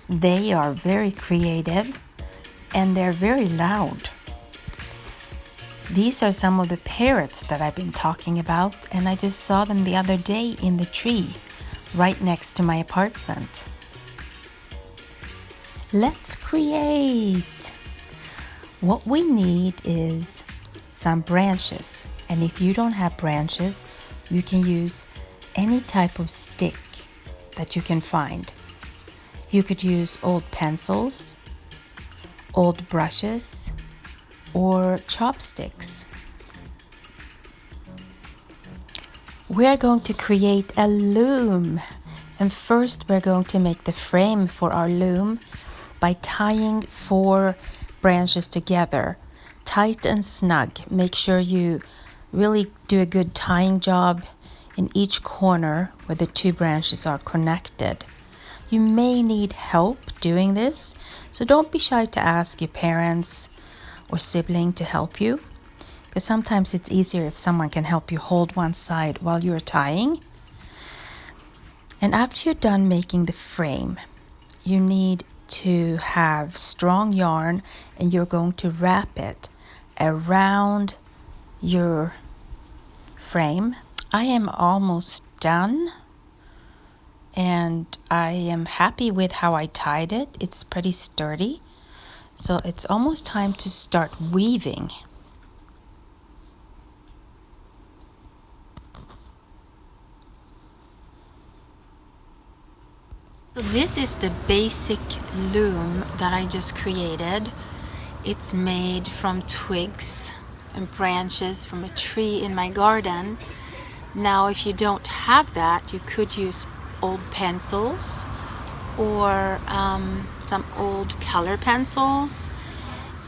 They are very creative and they're very loud. These are some of the parrots that I've been talking about, and I just saw them the other day in the tree right next to my apartment. Let's create! What we need is some branches, and if you don't have branches, you can use any type of stick that you can find. You could use old pencils, old brushes, or chopsticks. We're going to create a loom, and first we're going to make the frame for our loom by tying 4 branches together, tight and snug. Make sure you really do a good tying job in each corner where the 2 branches are connected. You may need help doing this, so don't be shy to ask your parents or sibling to help you, because sometimes it's easier if someone can help you hold one side while you're tying. And after you're done making the frame, you need to have strong yarn, and you're going to wrap it around your frame. I am almost done, and I am happy with how I tied it. It's pretty sturdy, so it's almost time to start weaving. So this is the basic loom that I just created. It's made from twigs and branches from a tree in my garden. Now, if you don't have that, you could use old pencils or some old color pencils,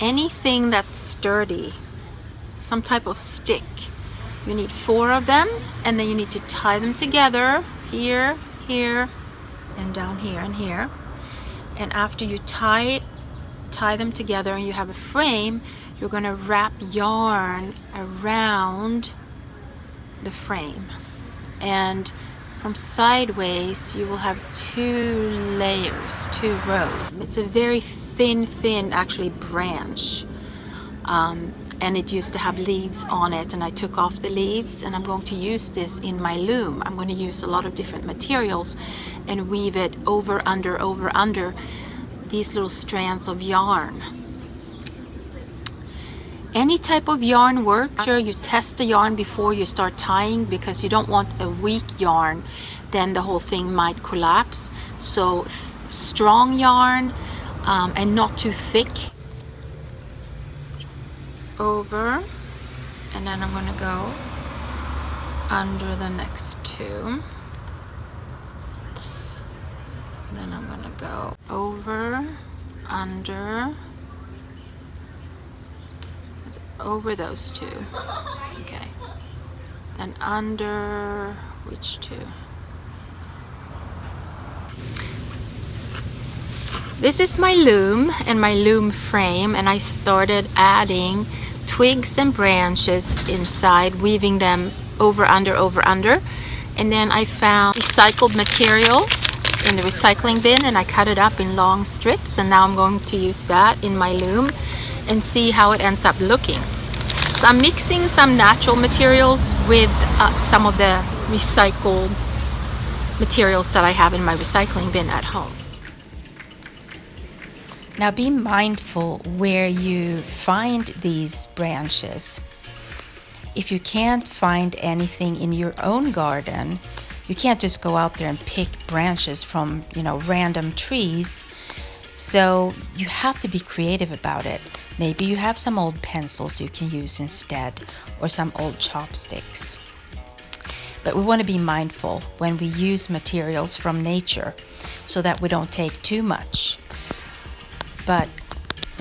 anything that's sturdy, some type of stick. You need 4 of them, and then you need to tie them together here, here, and down here and here. And after you tie them together and you have a frame, you're going to wrap yarn around the frame, and from sideways you will have 2 layers, 2 rows. It's a very thin actually branch, and it used to have leaves on it, and I took off the leaves, and I'm going to use this in my loom. I'm going to use a lot of different materials and weave it over under these little strands of yarn. Any type of yarn works. Make sure you test the yarn before you start tying, because you don't want a weak yarn, then the whole thing might collapse. So strong yarn, and not too thick. Over, and then I'm going to go under the next 2. Then I'm going to go over, under, over those 2. Okay. Then under which 2? This is my loom and my loom frame, and I started adding twigs and branches inside, weaving them over, under, and then I found recycled materials in the recycling bin, and I cut it up in long strips, and now I'm going to use that in my loom and see how it ends up looking. So I'm mixing some natural materials with some of the recycled materials that I have in my recycling bin at home. Now be mindful where you find these branches. If you can't find anything in your own garden, you can't just go out there and pick branches from, random trees. So you have to be creative about it. Maybe you have some old pencils you can use instead, or some old chopsticks. But we want to be mindful when we use materials from nature so that we don't take too much. But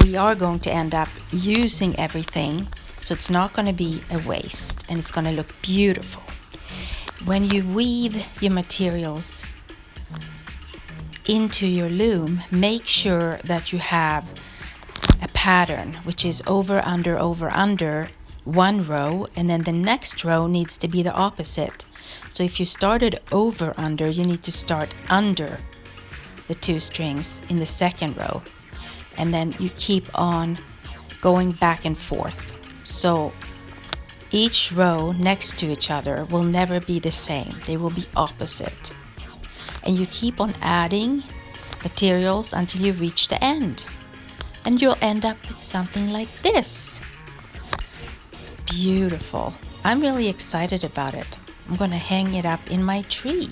we are going to end up using everything, so it's not going to be a waste, and it's going to look beautiful. When you weave your materials into your loom, make sure that you have a pattern, which is over, under, 1 row, and then the next row needs to be the opposite. So if you started over, under, you need to start under the 2 strings in the second row, and then you keep on going back and forth. So each row next to each other will never be the same. They will be opposite. And you keep on adding materials until you reach the end. And you'll end up with something like this. Beautiful. I'm really excited about it. I'm gonna hang it up in my tree.